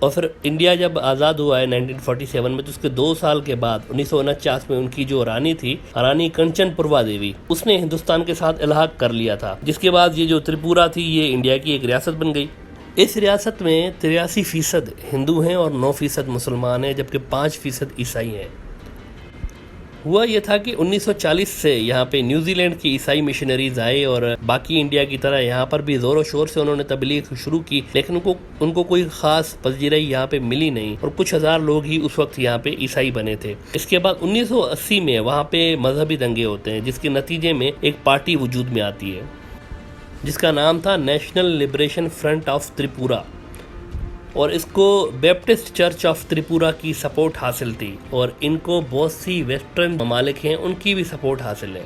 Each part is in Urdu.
اور پھر انڈیا جب آزاد ہوا ہے 1947 میں، تو اس کے 2 سال کے بعد 1949 میں ان کی جو رانی تھی، رانی کنچن پروا دیوی، اس نے ہندوستان کے ساتھ الحاق کر لیا تھا، جس کے بعد یہ جو تریپورہ تھی یہ انڈیا کی ایک ریاست بن گئی۔ اس ریاست میں 83% ہندو ہیں اور 9% مسلمان ہیں، جبکہ 5% عیسائی ہیں۔ ہوا یہ تھا کہ 1940 سے یہاں پہ نیوزی لینڈ کی عیسائی مشنریز آئے اور باقی انڈیا کی طرح یہاں پر بھی زور و شور سے انہوں نے تبلیغ شروع کی، لیکن ان کو کوئی خاص پذیرائی یہاں پہ ملی نہیں، اور کچھ ہزار لوگ ہی اس وقت یہاں پہ عیسائی بنے تھے۔ اس کے بعد 1980 میں وہاں پہ مذہبی دنگے ہوتے ہیں، جس کے نتیجے میں ایک پارٹی وجود میں آتی ہے جس کا نام تھا national liberation front of Tripura, اور اس کو بیپٹسٹ چرچ آف تریپورہ کی سپورٹ حاصل تھی، اور ان کو بہت سی ویسٹرن ممالک ہیں ان کی بھی سپورٹ حاصل ہے۔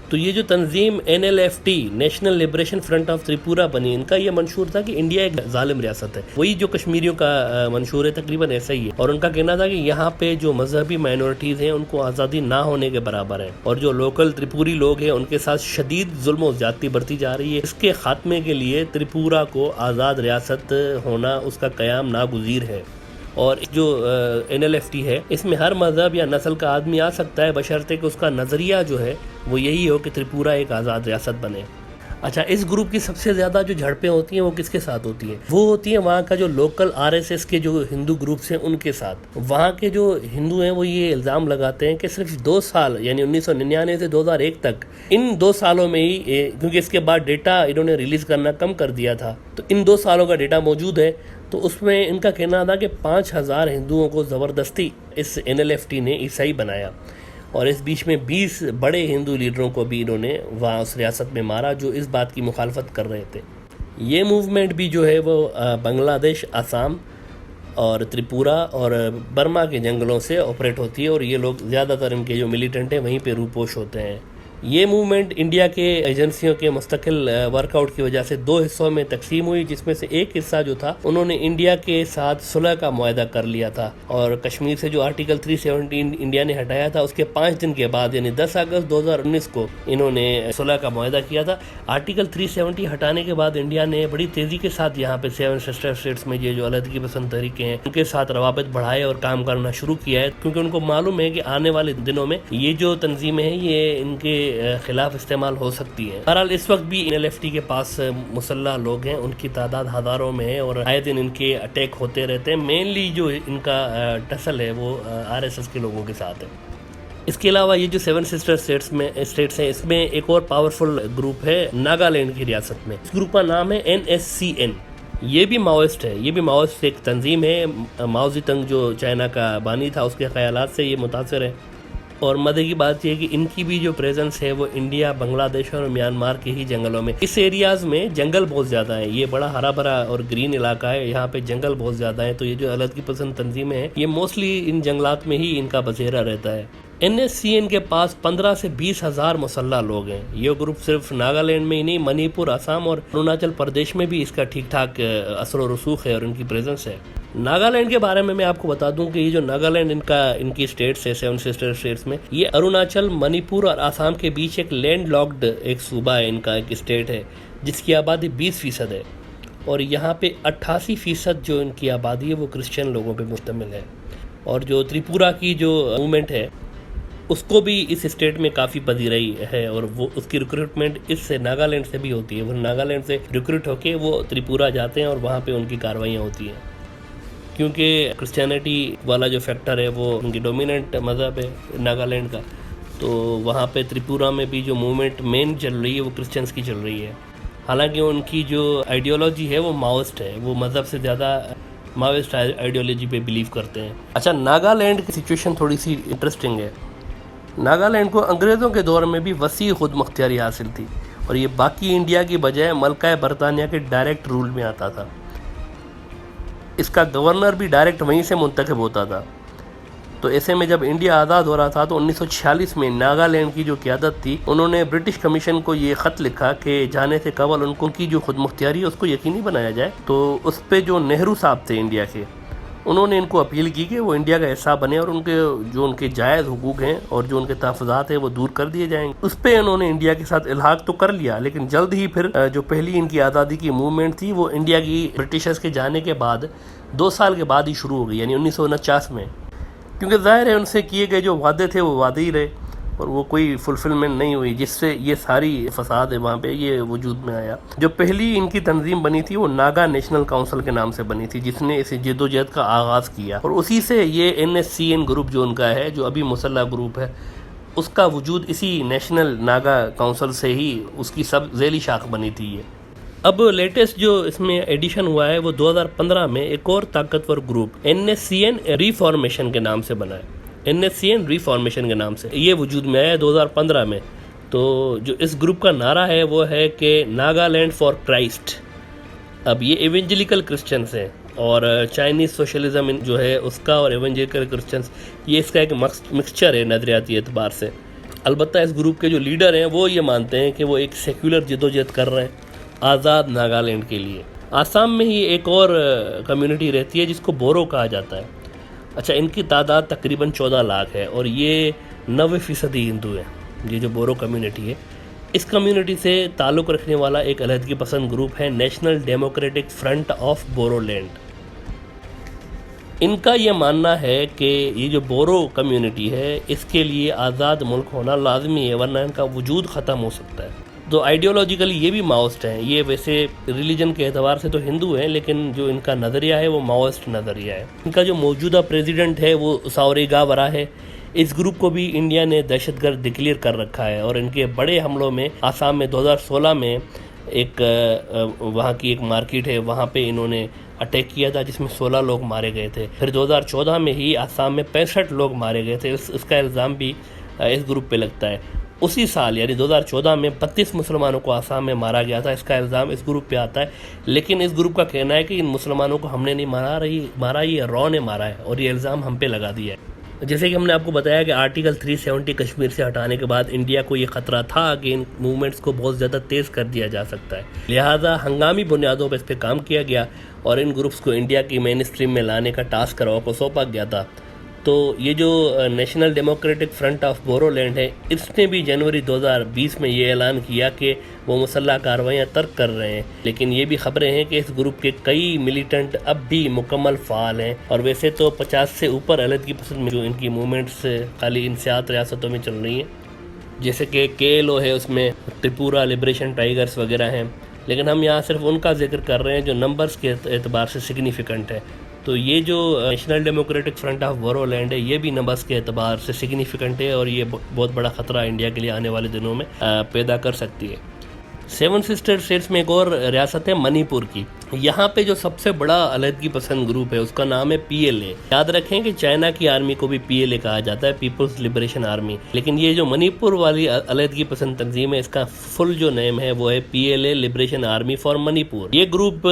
تو یہ جو تنظیم NLFT national liberation front of Tripura بنی، ان کا یہ منشور تھا کہ انڈیا ایک ظالم ریاست ہے، وہی جو کشمیریوں کا منشور ہے تقریباً ایسا ہی ہے، اور ان کا کہنا تھا کہ یہاں پہ جو مذہبی مائنورٹیز ہیں ان کو آزادی نہ ہونے کے برابر ہے، اور جو لوکل تریپوری لوگ ہیں ان کے ساتھ شدید ظلم و زیادتی برتی جا رہی ہے۔ اس کے خاتمے کے لیے تریپورہ کو آزاد ریاست ہونا، اس کا قیام ناگزیر ہے۔ اور جو NLFT ہے، اس میں ہر مذہب یا نسل کا آدمی آ سکتا ہے، بشرطے کہ اس کا نظریہ جو ہے وہ یہی ہو کہ تریپورہ ایک آزاد ریاست بنے۔ اچھا، اس گروپ کی سب سے زیادہ جو جھڑپیں ہوتی ہیں وہ کس کے ساتھ ہوتی ہیں؟ وہ ہوتی ہیں وہاں کا جو لوکل RSS کے جو ہندو گروپس ہیں ان کے ساتھ۔ وہاں کے جو ہندو ہیں وہ یہ الزام لگاتے ہیں کہ صرف 2 سال یعنی 1999 سے 2001 تک، ان 2 سالوں میں ہی، کیونکہ اس کے بعد ڈیٹا انہوں نے ریلیز کرنا کم کر دیا تھا، تو ان 2 سالوں کا ڈیٹا موجود ہے، تو اس میں ان کا کہنا تھا کہ 5000 ہندوؤں کو زبردستی اس NLFT نے عیسائی بنایا، اور اس بیچ میں 20 بڑے ہندو لیڈروں کو بھی انہوں نے وہاں اس ریاست میں مارا جو اس بات کی مخالفت کر رہے تھے۔ یہ موومنٹ بھی جو ہے وہ بنگلہ دیش، آسام اور تریپورہ اور برما کے جنگلوں سے آپریٹ ہوتی ہے، اور یہ لوگ زیادہ تر ان کے جو ملیٹنٹ ہیں وہیں پہ روپوش ہوتے ہیں۔ یہ موومنٹ انڈیا کے ایجنسیوں کے مستقل ورک آؤٹ کی وجہ سے 2 حصوں میں تقسیم ہوئی، جس میں سے ایک حصہ جو تھا انہوں نے انڈیا کے ساتھ صلح کا معاہدہ کر لیا تھا، اور کشمیر سے جو آرٹیکل 317 انڈیا نے ہٹایا تھا اس کے 5 دن کے بعد یعنی 10 اگست 2019 کو انہوں نے صلح کا معاہدہ کیا تھا۔ آرٹیکل 370 ہٹانے کے بعد انڈیا نے بڑی تیزی کے ساتھ یہاں پہ 7 سسٹر اسٹیٹس میں یہ جو علیحدگی پسند تحریکیں ہیں ان کے ساتھ روابط بڑھائے اور کام کرنا شروع کیا ہے، کیونکہ ان کو معلوم ہے کہ آنے والے دنوں میں یہ جو تنظیمیں ہیں یہ ان کے خلاف استعمال ہو سکتی ہے۔ بہرحال اس وقت بھی NLFT کے پاس مسلح لوگ ہیں، ان کی تعداد ہزاروں میں ہے، اور آئے دن ان کے اٹیک ہوتے رہتے ہیں۔ مینلی جو ان کا ٹسل ہے وہ RSS کے لوگوں کے ساتھ ہے۔ اس کے علاوہ یہ جو 7 سسٹر اسٹیٹس ہیں، اس میں ایک اور پاورفل گروپ ہے ناگالینڈ کی ریاست میں۔ اس گروپ کا نام ہے NSCN۔ یہ بھی ماؤسٹ ہے، یہ بھی ماؤسٹ ایک تنظیم ہے۔ ماؤ زی تنگ جو چائنا کا بانی تھا اس کے خیالات سے یہ متاثر ہے، اور مزے کی بات یہ ہے کہ ان کی بھی جو پریزنس ہے وہ انڈیا، بنگلہ دیش اور میانمار کے ہی جنگلوں میں، اس ایریاز میں جنگل بہت زیادہ ہیں، یہ بڑا ہرا بھرا اور گرین علاقہ ہے، یہاں پہ جنگل بہت زیادہ ہیں، تو یہ جو علیحدگی پسند تنظیمیں ہیں یہ موسٹلی ان جنگلات میں ہی ان کا بسیرا رہتا ہے۔ NSCN کے پاس 15 سے 20 ہزار مسلح لوگ ہیں۔ یہ گروپ صرف ناگالینڈ میں ہی نہیں، منی پور، آسام اور اروناچل پردیش میں بھی اس کا ٹھیک ٹھاک اثر و رسوخ ہے اور ان کی پریزنس ہے۔ ناگالینڈ کے بارے میں آپ کو بتا دوں کہ یہ جو ناگالینڈ ان کی اسٹیٹس ہے 7 سسٹر اسٹیٹس میں، یہ اروناچل، منی پور اور آسام کے بیچ ایک لینڈ لاکڈ ایک صوبہ ہے، ان کا ایک اسٹیٹ ہے جس کی آبادی 20% ہے، اور یہاا پہ 88% جو ان کی آبادی ہے وہ کرسچن لوگوں پہ مشتمل ہے۔ اور جو تریپورہ کی جو موومنٹ ہے اس کو بھی اس اسٹیٹ میں کافی پذیرائی ہے، اور وہ اس کی ریکروٹمنٹ اس سے ناگالینڈ سے بھی ہوتی ہے، وہ ناگالینڈ سے ریکروٹ ہو کے وہ تریپورہ جاتے ہیں اور وہاں پہ ان کی کاروائیاں ہوتی ہیں، کیونکہ کرسچینٹی والا جو فیکٹر ہے وہ ان کی ڈومیننٹ مذہب ہے ناگالینڈ کا، تو وہاں پہ تریپورہ میں بھی جو موومنٹ مین چل رہی ہے وہ کرسچنس کی چل رہی ہے، حالانکہ ان کی جو آئیڈیالوجی ہے وہ ماؤسٹ ہے، وہ مذہب سے زیادہ ماؤسٹ آئیڈیالوجی پہ بلیو کرتے ہیں۔ اچھا، ناگالینڈ کی سچویشن تھوڑی سی انٹرسٹنگ ہے۔ ناگالینڈ کو انگریزوں کے دور میں بھی وسیع خود مختاری حاصل تھی، اور یہ باقی انڈیا کی بجائے ملکہ برطانیہ کے ڈائریکٹ رول میں آتا تھا۔ اس کا گورنر بھی ڈائریکٹ وہیں سے منتخب ہوتا تھا۔ تو ایسے میں جب انڈیا آزاد ہو رہا تھا تو 1946 میں ناگالینڈ کی جو قیادت تھی انہوں نے برٹش کمیشن کو یہ خط لکھا کہ جانے سے قبل ان کی جو خود مختاری ہے اس کو یقینی بنایا جائے۔ تو اس پہ جو نہرو صاحب تھے انڈیا کے، انہوں نے ان کو اپیل کی کہ وہ انڈیا کا حصہ بنے اور ان کے جائز حقوق ہیں اور جو ان کے تحفظات ہیں وہ دور کر دیے جائیں گے. اس پہ انہوں نے انڈیا کے ساتھ الحاق تو کر لیا، لیکن جلد ہی پھر جو پہلی ان کی آزادی کی موومنٹ تھی وہ انڈیا کی برٹشرز کے جانے کے بعد 2 سال کے بعد ہی شروع ہو گئی، یعنی 1949 میں. کیونکہ ظاہر ہے ان سے کیے گئے جو وعدے تھے وہ وعدے ہی رہے اور وہ کوئی فلفلمنٹ نہیں ہوئی، جس سے یہ ساری فساد ہے وہاں پہ یہ وجود میں آیا. جو پہلی ان کی تنظیم بنی تھی وہ ناگا نیشنل کونسل کے نام سے بنی تھی، جس نے اس جد و جہد کا آغاز کیا، اور اسی سے یہ NSCN گروپ جو ان کا ہے، جو ابھی مسلح گروپ ہے، اس کا وجود اسی نیشنل ناگا کونسل سے ہی اس کی سب ذیلی شاخ بنی تھی یہ. اب لیٹسٹ جو اس میں ایڈیشن ہوا ہے وہ 2015 میں ایک اور طاقتور گروپ NSCN ریفارمیشن کے نام سے بنا ہے. NSCN ریفارمیشن کے نام سے یہ وجود میں آیا 2015 میں. تو جو اس گروپ کا نعرہ ہے وہ ہے کہ ناگالینڈ فار کرائسٹ. اب یہ ایونجلیکل کرسچنس ہیں اور چائنیز سوشلزم جو ہے اس کا اور ایونجلیکل کرسچنس یہ اس کا ایک مکسچر ہے نظریاتی اعتبار سے. البتہ اس گروپ کے جو لیڈر ہیں وہ یہ مانتے ہیں کہ وہ ایک سیکولر جدوجہد کر رہے ہیں آزاد ناگالینڈ کے لیے. آسام میں ہی ایک اور کمیونٹی رہتی ہے جس کو بورو کہا جاتا ہے. اچھا، ان کی تعداد تقریباً 14 لاکھ ہے اور یہ 90% ہندو ہیں. یہ جو بورو کمیونٹی ہے، اس کمیونٹی سے تعلق رکھنے والا ایک علیحدگی پسند گروپ ہے National democratic front of Bodoland. ان کا یہ ماننا ہے کہ یہ جو بورو کمیونٹی ہے اس کے لیے آزاد ملک ہونا لازمی ہے، ورنہ ان کا وجود ختم ہو سکتا ہے. تو آئیڈیولوجیکلی یہ بھی ماؤسٹ ہیں. یہ ویسے ریلیجن کے اعتبار سے تو ہندو ہیں، لیکن جو ان کا نظریہ ہے وہ ماؤسٹ نظریہ ہے. ان کا جو موجودہ پریزیڈنٹ ہے وہ ساوریگاورا ہے. اس گروپ کو بھی انڈیا نے دہشت گرد ڈکلیئر کر رکھا ہے اور ان کے بڑے حملوں میں آسام میں 2016 میں ایک وہاں کی ایک مارکیٹ ہے وہاں پہ انہوں نے اٹیک کیا تھا جس میں 16 لوگ مارے گئے تھے. پھر 2014 میں ہی آسام میں 65 لوگ مارے گئے تھے. اس کا الزام بھی اس گروپ پہ لگتا ہے. اسی سال یعنی 2014 میں 32 مسلمانوں کو آسام میں مارا گیا تھا. اس کا الزام اس گروپ پہ آتا ہے، لیکن اس گروپ کا کہنا ہے کہ ان مسلمانوں کو ہم نے نہیں مارا، یہ رو نے مارا ہے اور یہ الزام ہم پہ لگا دیا ہے. جیسے کہ ہم نے آپ کو بتایا کہ آرٹیکل 370 کشمیر سے ہٹانے کے بعد انڈیا کو یہ خطرہ تھا کہ ان موومنٹس کو بہت زیادہ تیز کر دیا جا سکتا ہے، لہٰذا ہنگامی بنیادوں پہ اس پہ کام کیا گیا اور ان گروپس کو انڈیا کی مین اسٹریم میں لانے کا ٹاسک کروا کو سونپا گیا تھا. تو یہ جو national democratic front of Bodoland ہے، اس نے بھی جنوری 2020 میں یہ اعلان کیا کہ وہ مسلح کارروائیاں ترک کر رہے ہیں. لیکن یہ بھی خبریں ہیں کہ اس گروپ کے کئی ملیٹنٹ اب بھی مکمل فعال ہیں، اور ویسے تو 50 سے اوپر علیحدگی پسند جو ان کی موومنٹس خالی ان 7 ریاستوں میں چل رہی ہیں، جیسے کہ KLO ہے، اس میں تریپورہ لبریشن ٹائیگرز وغیرہ ہیں. لیکن ہم یہاں صرف ان کا ذکر کر رہے ہیں جو نمبرز کے اعتبار سے سگنیفیکنٹ ہے. تو یہ جو national democratic front of Bodoland ہے یہ بھی نمبرز کے اعتبار سے سگنیفیکنٹ ہے اور یہ بہت بڑا خطرہ انڈیا کے لیے آنے والے دنوں میں پیدا کر سکتی ہے. 7 سسٹر اسٹیٹس میں ایک اور ریاست ہے منی پور کی. یہاں پہ جو سب سے بڑا علیحدگی پسند گروپ ہے اس کا نام ہے PLA. یاد رکھیں کہ چائنا کی آرمی کو بھی PLA کہا جاتا ہے، پیپلز لبریشن آرمی. لیکن یہ جو منی پور والی علیحدگی پسند تنظیم ہے اس کا فل جو نیم ہے وہ ہے PLA liberation army for money پور. یہ گروپ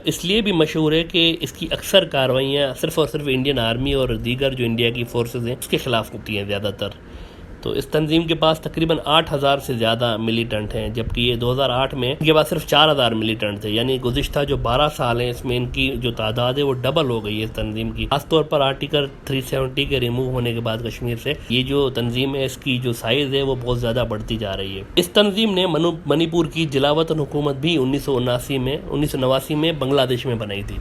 اس لیے بھی مشہور ہے کہ اس کی اکثر کارروائیاں صرف اور صرف انڈین آرمی اور دیگر جو انڈیا کی فورسز ہیں اس کے خلاف ہوتی ہیں زیادہ تر. تو اس تنظیم کے پاس تقریباً 8000 سے زیادہ ملیٹنٹ ہیں، جبکہ یہ 2008 میں ان کے پاس صرف 4000 ملیٹنٹ تھے. یعنی گزشتہ جو 12 سال ہیں اس میں ان کی جو تعداد ہے وہ ڈبل ہو گئی ہے اس تنظیم کی. خاص طور پر آرٹیکل 370 کے ریموو ہونے کے بعد کشمیر سے یہ جو تنظیم ہے اس کی جو سائز ہے وہ بہت زیادہ بڑھتی جا رہی ہے. اس تنظیم نے منی پور کی جلا وطن حکومت بھی 1989 میں بنگلہ دیش میں بنائی تھی.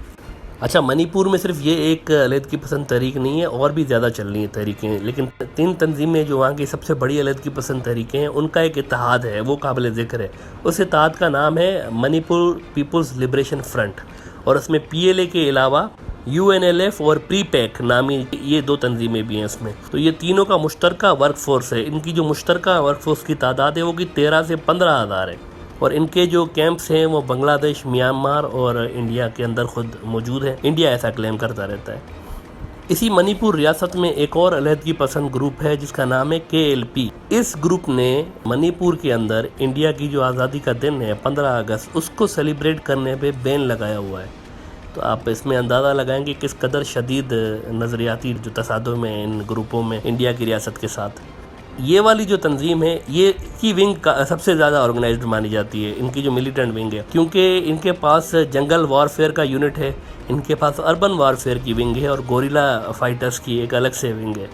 اچھا، منی پور میں صرف یہ ایک علیحدگی پسند تحریک نہیں ہے، اور بھی زیادہ چل رہی ہیں تحریکیں. لیکن 3 تنظیمیں جو وہاں کی سب سے بڑی علیحدگی پسند تحریکیں ہیں ان کا ایک اتحاد ہے، وہ قابل ذکر ہے. اس اتحاد کا نام ہے منی پور پیپلز لبریشن فرنٹ، اور اس میں PLA کے علاوہ UNLF اور PREPAC نامی یہ 2 تنظیمیں بھی ہیں اس میں. تو یہ تینوں کا مشترکہ ورک فورس ہے. ان کی جو مشترکہ ورک فورس کی تعداد ہے وہ 13 سے 15 ہزار ہے، اور ان کے جو کیمپس ہیں وہ بنگلہ دیش، میانمار اور انڈیا کے اندر خود موجود ہیں. انڈیا ایسا کلیم کرتا رہتا ہے. اسی منی پور ریاست میں ایک اور علیحدگی پسند گروپ ہے جس کا نام ہے KLP. اس گروپ نے منی پور کے اندر انڈیا کی جو آزادی کا دن ہے 15 اگست اس کو سیلیبریٹ کرنے پہ بین لگایا ہوا ہے. تو آپ اس میں اندازہ لگائیں کہ کس قدر شدید نظریاتی جو تصادم ہے ان گروپوں میں انڈیا کی ریاست کے ساتھ. یہ والی جو تنظیم ہے یہ کی ونگ سب سے زیادہ آرگنائزڈ مانی جاتی ہے، ان کی جو ملیٹنٹ ونگ ہے، کیونکہ ان کے پاس جنگل وارفیئر کا یونٹ ہے، ان کے پاس اربن وارفیئر کی ونگ ہے اور گوریلا فائٹرز کی ایک الگ سے ونگ ہے۔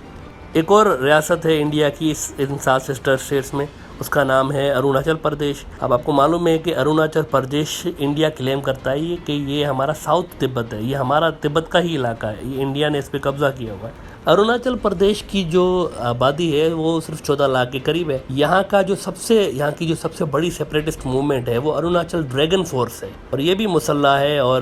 ایک اور ریاست ہے انڈیا کی ان 7 سسٹر اسٹیٹس میں، اس کا نام ہے اروناچل پردیش۔ اب آپ کو معلوم ہے کہ اروناچل پردیش انڈیا کلیم کرتا ہے کہ یہ ہمارا ساؤتھ تبت ہے، یہ ہمارا تبت کا ہی علاقہ ہے، یہ انڈیا نے اس پہ قبضہ کیا ہوا ہے۔ اروناچل پردیش کی جو آبادی ہے وہ صرف 14 لاکھ کے قریب ہے۔ یہاں کی جو سب سے بڑی سیپریٹسٹ موومنٹ ہے وہ اروناچل ڈریگن فورس ہے، اور یہ بھی مسلح ہے، اور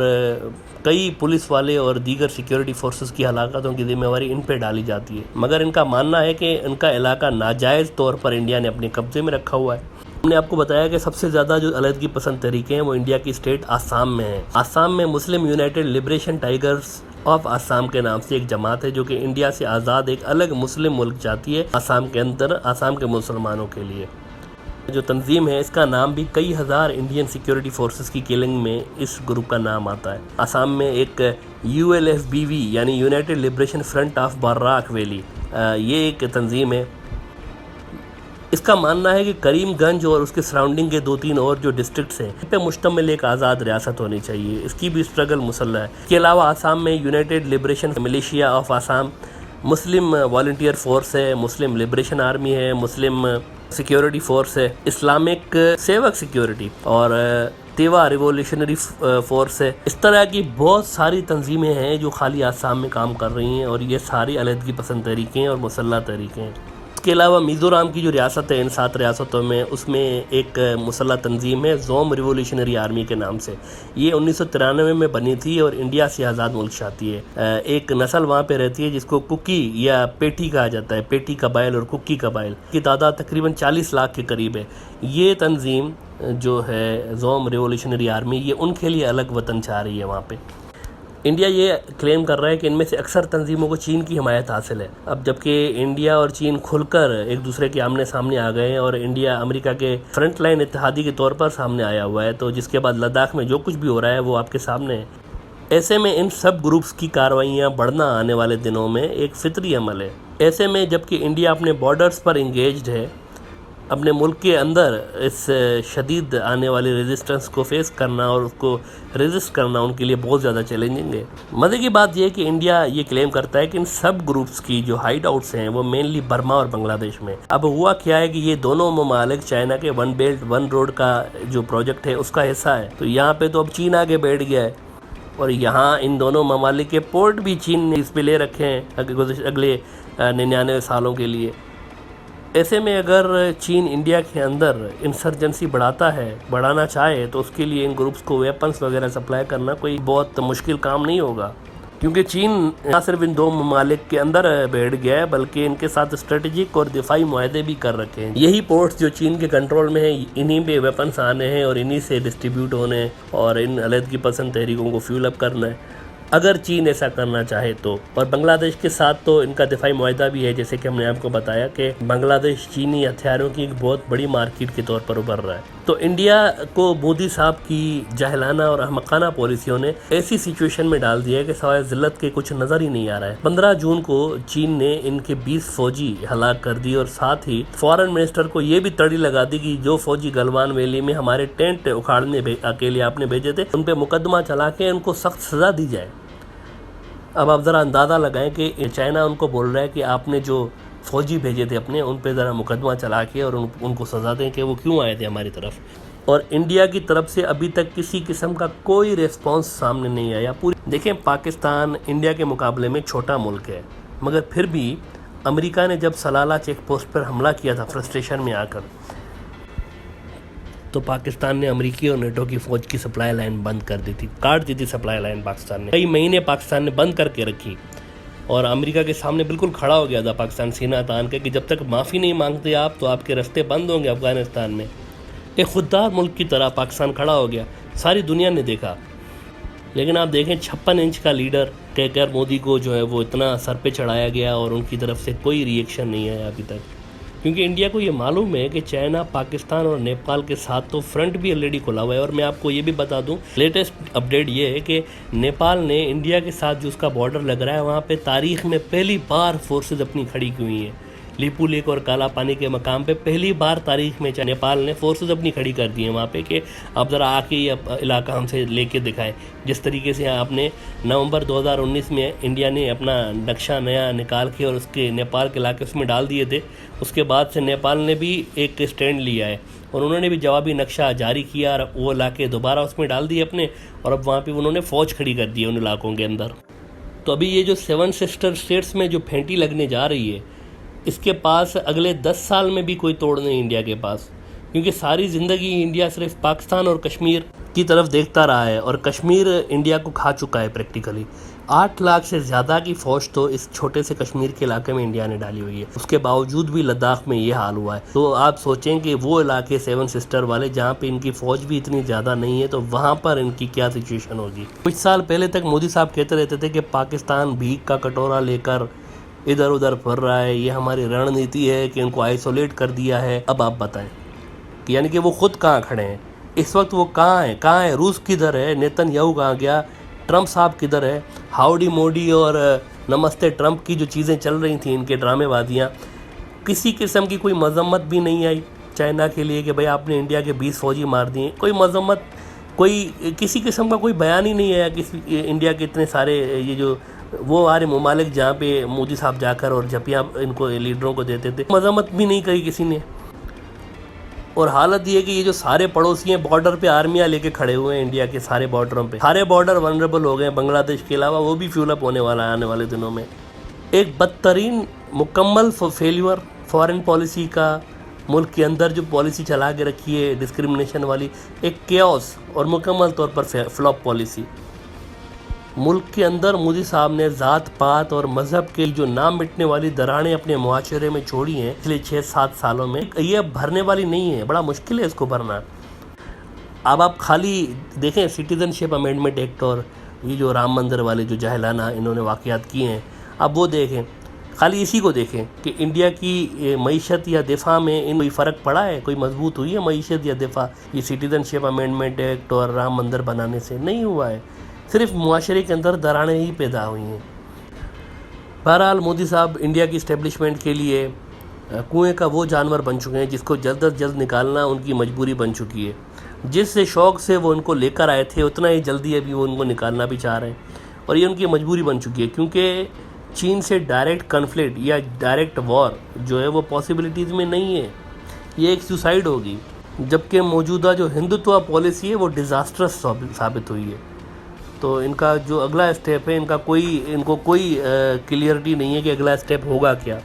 کئی پولیس والے اور دیگر سیکیورٹی فورسز کی ہلاکتوں کی ذمہ داری ان پہ ڈالی جاتی ہے، مگر ان کا ماننا ہے کہ ان کا علاقہ ناجائز طور پر انڈیا نے اپنے قبضے میں رکھا ہوا ہے۔ ہم نے آپ کو بتایا کہ سب سے زیادہ جو علیحدگی پسند طریقے ہیں وہ انڈیا کی اسٹیٹ آسام میں ہیں۔ آسام میں Muslim United Liberation Tigers of Assam کے نام سے ایک جماعت ہے جو کہ انڈیا سے آزاد ایک الگ مسلم ملک چاہتی ہے آسام کے اندر، آسام کے مسلمانوں کے لیے۔ جو تنظیم ہے اس کا نام بھی کئی ہزار انڈین سیکیورٹی فورسز کی کلنگ میں اس گروپ کا نام آتا ہے۔ آسام میں ایک ULFBV یعنی United liberation front of Barack valley, یہ ایک تنظیم ہے۔ اس کا ماننا ہے کہ کریم گنج اور اس کے سراؤنڈنگ کے 2-3 اور جو ڈسٹرکٹس ہیں ان پہ مشتمل ایک آزاد ریاست ہونی چاہیے، اس کی بھی اسٹرگل مسلح ہے۔ اس کے علاوہ آسام میں united liberation militia of Assam, مسلم والنٹیئر فورس ہے، مسلم لبریشن آرمی ہے، مسلم سیکیورٹی فورس ہے، اسلامک سیوک سیکیورٹی اور تیوا ریولیوشنری فورس ہے۔ اس طرح کی بہت ساری تنظیمیں ہیں جو خالی آسام میں کام کر رہی ہیں، اور یہ ساری علیحدگی پسند تحریکیں اور مسلح تحریکیں ہیں۔ اس کے علاوہ میزورام کی جو ریاست ہے ان 7 ریاستوں میں، اس میں ایک مسلح تنظیم ہے زوم ریولیوشنری آرمی کے نام سے۔ یہ 1993 میں بنی تھی اور انڈیا سے آزاد ملک چاہتی ہے۔ ایک نسل وہاں پہ رہتی ہے جس کو ککی یا پیٹی کہا جاتا ہے، پیٹی قبائل اور ککی قبائل کی تعداد تقریباً 40 لاکھ کے قریب ہے۔ یہ تنظیم جو ہے زوم ریولیوشنری آرمی، یہ ان کے لیے الگ وطن چاہ رہی ہے وہاں پہ۔ انڈیا یہ کلیم کر رہا ہے کہ ان میں سے اکثر تنظیموں کو چین کی حمایت حاصل ہے۔ اب جبکہ انڈیا اور چین کھل کر ایک دوسرے کے آمنے سامنے آ گئے ہیں اور انڈیا امریکہ کے فرنٹ لائن اتحادی کے طور پر سامنے آیا ہوا ہے، تو جس کے بعد لداخ میں جو کچھ بھی ہو رہا ہے وہ آپ کے سامنے ہے۔ ایسے میں ان سب گروپس کی کارروائیاں بڑھنا آنے والے دنوں میں ایک فطری عمل ہے۔ ایسے میں جبکہ انڈیا اپنے بارڈرز پر انگیجڈ ہے، اپنے ملک کے اندر اس شدید آنے والی ریزسٹنس کو فیس کرنا اور اس کو ریزسٹ کرنا ان کے لیے بہت زیادہ چیلنجنگ ہے۔ مزے کی بات یہ ہے کہ انڈیا یہ کلیم کرتا ہے کہ ان سب گروپس کی جو ہائیڈ آؤٹس ہیں وہ مینلی برما اور بنگلہ دیش میں۔ اب ہوا کیا ہے کہ یہ دونوں ممالک چائنا کے 1 بیلٹ 1 روڈ کا جو پروجیکٹ ہے اس کا حصہ ہے، تو یہاں پہ تو اب چین آگے بیٹھ گیا ہے، اور یہاں ان دونوں ممالک کے پورٹ بھی چین نے اس پہ لے رکھے ہیں اگلے 99 سالوں کے لیے۔ ایسے میں اگر چین انڈیا کے اندر انسرجنسی بڑھانا چاہے تو اس کے لیے ان گروپس کو ویپنز وغیرہ سپلائی کرنا کوئی بہت مشکل کام نہیں ہوگا، کیونکہ چین نہ صرف ان 2 ممالک کے اندر بیٹھ گیا ہے بلکہ ان کے ساتھ اسٹریٹجک اور دفاعی معاہدے بھی کر رکھے ہیں۔ یہی پورٹس جو چین کے کنٹرول میں ہیں، انہی پہ ویپنز آنے ہیں اور انہی سے ڈسٹریبیوٹ ہونے ہیں اور ان علیحدگی پسند تحریکوں کو فیول اپ کرنا ہے، اگر چین ایسا کرنا چاہے تو۔ اور بنگلہ دیش کے ساتھ تو ان کا دفاعی معاہدہ بھی ہے، جیسے کہ ہم نے آپ کو بتایا کہ بنگلہ دیش چینی ہتھیاروں کی ایک بہت بڑی مارکیٹ کے طور پر ابھر رہا ہے۔ تو انڈیا کو مودی صاحب کی جاہلانہ اور احمقانہ پالیسیوں نے ایسی سچویشن میں ڈال دیا ہے کہ سوائے ذلت کے کچھ نظر ہی نہیں آ رہا ہے۔ 15 جون کو چین نے ان کے 20 فوجی ہلاک کر دی اور ساتھ ہی فارن منسٹر کو یہ بھی تڑی لگا دی کہ جو فوجی گلوان ویلی میں ہمارے ٹینٹ اکھاڑنے کے لیے آپ نے بھیجے تھے ان پہ مقدمہ چلا کے ان کو سخت سزا دی جائے۔ اب آپ ذرا اندازہ لگائیں کہ چائنا ان کو بول رہا ہے کہ آپ نے جو فوجی بھیجے تھے اپنے ان پہ ذرا مقدمہ چلا کے اور ان کو سزا دیں کہ وہ کیوں آئے تھے ہماری طرف۔ اور انڈیا کی طرف سے ابھی تک کسی قسم کا کوئی ریسپانس سامنے نہیں آیا۔ دیکھیں، پاکستان انڈیا کے مقابلے میں چھوٹا ملک ہے، مگر پھر بھی امریکہ نے جب سلالہ چیک پوسٹ پر حملہ کیا تھا فرسٹریشن میں آ کر، تو پاکستان نے امریکی اور نیٹو کی فوج کی سپلائی لائن بند کر دی تھی، کاٹ دی تھی سپلائی لائن پاکستان نے۔ کئی مہینے پاکستان نے بند کر کے رکھی اور امریکہ کے سامنے بالکل کھڑا ہو گیا تھا پاکستان سینہ تان کے کہ جب تک معافی نہیں مانگتے آپ تو آپ کے رستے بند ہوں گے افغانستان میں۔ ایک خوددار ملک کی طرح پاکستان کھڑا ہو گیا، ساری دنیا نے دیکھا۔ لیکن آپ دیکھیں 56 انچ کا لیڈر کہہ کر مودی کو جو ہے وہ اتنا سر پہ چڑھایا گیا اور ان کی طرف سے کوئی ری ایکشن نہیں آیا ابھی تک، کیونکہ انڈیا کو یہ معلوم ہے کہ چائنا، پاکستان اور نیپال کے ساتھ تو فرنٹ بھی آلریڈی کھلا ہوا ہے۔ اور میں آپ کو یہ بھی بتا دوں، لیٹسٹ اپڈیٹ یہ ہے کہ نیپال نے انڈیا کے ساتھ جو اس کا بارڈر لگ رہا ہے وہاں پہ تاریخ میں پہلی بار فورسز اپنی کھڑی کی ہوئی ہیں، لیپو لیک اور کالا پانی کے مقام پہ پہلی بار تاریخ میں نیپال نے فورسز اپنی کھڑی کر دی ہیں وہاں پہ کہ آپ ذرا آ کے یہ علاقہ ہم سے لے کے دکھائیں. جس طریقے سے آپ نے نومبر 2019 میں انڈیا نے اپنا نقشہ نیا نکال کے اور اس کے نیپال کے علاقے اس میں ڈال دیے تھے, اس کے بعد سے نیپال نے بھی ایک اسٹینڈ لیا ہے اور انہوں نے بھی جوابی نقشہ جاری کیا اور وہ علاقے دوبارہ اس میں ڈال دیے اپنے, اور اب وہاں پہ انہوں نے فوج کھڑی کر دی ہے ان علاقوں کے اندر. تو ابھی یہ جو 7 سسٹر اسٹیٹس میں جو پھینٹی لگنے جا رہی ہے, اس کے پاس اگلے 10 سال میں بھی کوئی توڑ نہیں انڈیا کے پاس, کیونکہ ساری زندگی انڈیا صرف پاکستان اور کشمیر کی طرف دیکھتا رہا ہے اور کشمیر انڈیا کو کھا چکا ہے پریکٹیکلی. 8 لاکھ سے زیادہ کی فوج تو اس چھوٹے سے کشمیر کے علاقے میں انڈیا نے ڈالی ہوئی ہے, اس کے باوجود بھی لداخ میں یہ حال ہوا ہے. تو آپ سوچیں کہ وہ علاقے 7 سسٹر والے جہاں پہ ان کی فوج بھی اتنی زیادہ نہیں ہے, تو وہاں پر ان کی کیا سچویشن ہوگی. کچھ سال پہلے تک مودی صاحب کہتے رہتے تھے کہ پاکستان بھیک کا کٹورا لے کر ادھر ادھر پھر رہا ہے, یہ ہماری رڑنیتی ہے کہ ان کو آئسولیٹ کر دیا ہے. اب آپ بتائیں کہ یعنی کہ وہ خود کہاں کھڑے ہیں اس وقت, وہ کہاں ہے, روس کدھر ہے, نیتن یاہو کہاں گیا, ٹرمپ صاحب کدھر ہے. ہاؤڈی موڈی اور نمستے ٹرمپ کی جو چیزیں چل رہی تھیں, ان کے ڈرامے بازیاں, کسی قسم کی کوئی مذمت بھی نہیں آئی چائنا کے لیے کہ بھائی آپ نے انڈیا کے 20 فوجی مار دیے. کوئی مذمت, کوئی کسی قسم کا کوئی بیان ہی نہیں آیا کسی انڈیا کے اتنے سارے یہ جو وہ ہمارے ممالک جہاں پہ مودی صاحب جا کر اور جھپیاں ان کو لیڈروں کو دیتے تھے, مذمت بھی نہیں کری کسی نے. اور حالت یہ ہے کہ یہ جو سارے پڑوسی ہیں بارڈر پہ آرمیاں لے کے کھڑے ہوئے ہیں انڈیا کے سارے بارڈروں پہ, سارے بارڈر ونریبل ہو گئے ہیں بنگلہ دیش کے علاوہ, وہ بھی فیول اپ ہونے والا ہے آنے والے دنوں میں. ایک بدترین مکمل فیلیور فارن پالیسی کا, ملک کے اندر جو پالیسی چلا کے رکھی ہے ڈسکرمنیشن والی, ایک کیوس اور مکمل طور پر فلاپ پالیسی. ملک کے اندر مودی صاحب نے ذات پات اور مذہب کے جو نام مٹنے والی دراڑیں اپنے معاشرے میں چھوڑی ہیں پچھلے 6-7 سالوں میں, یہ اب بھرنے والی نہیں ہے, بڑا مشکل ہے اس کو بھرنا. اب آپ خالی دیکھیں سٹیزن شپ امینڈمنٹ ایکٹ اور یہ جو رام مندر والے جو جاہلانہ انہوں نے واقعات کیے ہیں, اب وہ دیکھیں, خالی اسی کو دیکھیں کہ انڈیا کی معیشت یا دفاع میں ان کوئی فرق پڑا ہے, کوئی مضبوط ہوئی ہے معیشت یا دفاع یہ سٹیزن شپ امینڈمنٹ ایکٹ اور رام مندر بنانے سے؟ نہیں ہوا ہے, صرف معاشرے کے اندر دراڑیں ہی پیدا ہوئی ہیں. بہرحال مودی صاحب انڈیا کی اسٹیبلشمنٹ کے لیے کنویں کا وہ جانور بن چکے ہیں جس کو جلد از جلد نکالنا ان کی مجبوری بن چکی ہے. جس سے شوق سے وہ ان کو لے کر آئے تھے اتنا ہی جلدی ابھی وہ ان کو نکالنا بھی چاہ رہے ہیں, اور یہ ان کی مجبوری بن چکی ہے, کیونکہ چین سے ڈائریکٹ کنفلکٹ یا ڈائریکٹ وار جو ہے وہ پاسبلٹیز میں نہیں ہے, یہ ایک سوسائڈ ہوگی. جبکہ موجودہ جو ہندوتوا پالیسی ہے وہ ڈیزاسٹرس ثابت ہوئی ہے. تو ان کا جو اگلا اسٹیپ ہے ان کو کوئی کلیئرٹی نہیں ہے کہ اگلا اسٹیپ ہوگا کیا.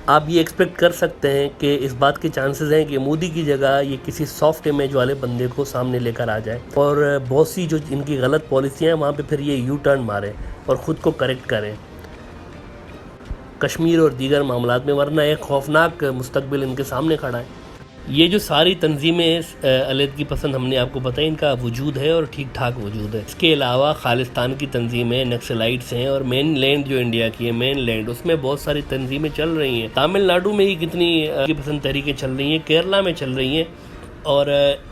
آپ یہ ایکسپیکٹ کر سکتے ہیں کہ اس بات کے چانسز ہیں کہ مودی کی جگہ یہ کسی سافٹ امیج والے بندے کو سامنے لے کر آ جائے اور بہت سی جو ان کی غلط پالیسیاں ہیں وہاں پہ پھر یہ یو ٹرن مارے اور خود کو کریکٹ کریں کشمیر اور دیگر معاملات میں, ورنہ ایک خوفناک مستقبل ان کے سامنے کھڑا ہے. یہ جو ساری تنظیمیں علیحدگی پسند ہم نے آپ کو بتائی, ان کا وجود ہے اور ٹھیک ٹھاک وجود ہے. اس کے علاوہ خالصتان کی تنظیمیں, نکسلائٹس ہیں, اور مین لینڈ جو انڈیا کی ہے مین لینڈ, اس میں بہت ساری تنظیمیں چل رہی ہیں. تامل ناڈو میں ہی کتنی پسند تحریکیں چل رہی ہیں, کیرلا میں چل رہی ہیں, اور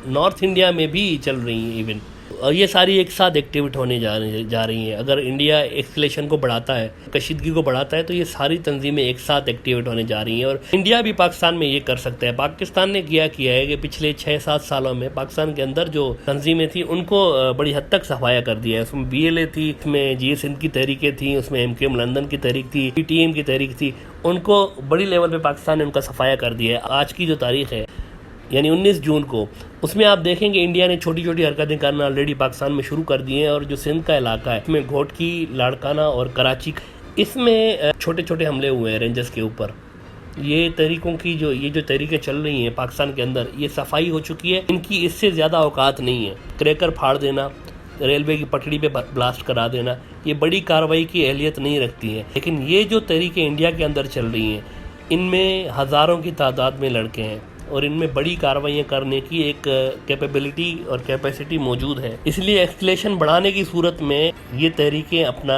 نارتھ انڈیا میں بھی چل رہی ہیں ایون. اور یہ ساری ایک ساتھ ایکٹیویٹ ہونے جا رہی ہیں. اگر انڈیا ایکسکلیشن کو بڑھاتا ہے, کشیدگی کو بڑھاتا ہے, تو یہ ساری تنظیمیں ایک ساتھ ایکٹیویٹ ہونے جا رہی ہیں. اور انڈیا بھی پاکستان میں یہ کر سکتا ہے. پاکستان نے کیا ہے کہ پچھلے 6-7 سالوں میں پاکستان کے اندر جو تنظیمیں تھیں ان کو بڑی حد تک صفایا کر دیا ہے. اس میں BLA تھی, اس میں GS ہند کی تحریکیں تھیں, اس میں MKM لندن کی تحریک تھی, PTM کی تحریک تھی, ان کو بڑی لیول پہ پاکستان نے ان کا صفایا کر دیا ہے. آج کی جو تاریخ ہے یعنی 19 جون کو, اس میں آپ دیکھیں کہ انڈیا نے چھوٹی چھوٹی حرکتیں کرنا آلریڈی پاکستان میں شروع کر دی ہیں. اور جو سندھ کا علاقہ ہے اس میں گھوٹکی, لاڑکانہ اور کراچی, اس میں چھوٹے چھوٹے حملے ہوئے ہیں رینجرز کے اوپر. یہ تحریکوں کی یہ جو تحریکیں چل رہی ہیں پاکستان کے اندر, یہ صفائی ہو چکی ہے. ان کی اس سے زیادہ اوقات نہیں ہے. کریکر پھاڑ دینا, ریلوے کی پٹڑی پہ بلاسٹ کرا دینا, یہ بڑی کارروائی کی اہلیت نہیں رکھتی ہیں. لیکن یہ جو تحریکیں انڈیا کے اندر چل رہی ہیں ان میں ہزاروں کی تعداد میں لڑکے ہیں, اور ان میں بڑی کارروائیاں کرنے کی ایک کیپیبلٹی اور کیپیسٹی موجود ہے. اس لیے ایکسکلیشن بڑھانے کی صورت میں یہ تحریکیں اپنا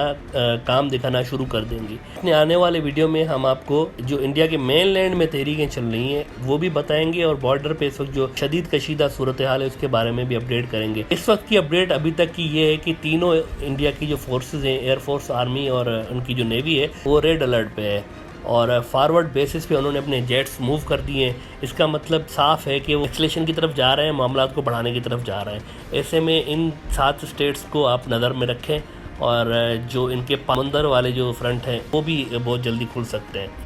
کام دکھانا شروع کر دیں گی. اپنے آنے والے ویڈیو میں ہم آپ کو جو انڈیا کے مین لینڈ میں تحریکیں چل رہی ہیں وہ بھی بتائیں گے, اور بارڈر پہ اس وقت جو شدید کشیدہ صورتحال ہے اس کے بارے میں بھی اپڈیٹ کریں گے. اس وقت کی اپڈیٹ ابھی تک کی یہ ہے کہ تینوں انڈیا کی جو فورسز ہیں, ایئر فورس, آرمی اور ان کی جو نیوی ہے, وہ ریڈ الرٹ پہ ہے. اور فارورڈ بیسس پہ انہوں نے اپنے جیٹس موو کر دیے ہیں. اس کا مطلب صاف ہے کہ وہ ایکسلیشن کی طرف جا رہے ہیں, معاملات کو بڑھانے کی طرف جا رہے ہیں. ایسے میں ان 7 اسٹیٹس کو آپ نظر میں رکھیں, اور جو ان کے پامندر والے جو فرنٹ ہیں وہ بھی بہت جلدی کھل سکتے ہیں.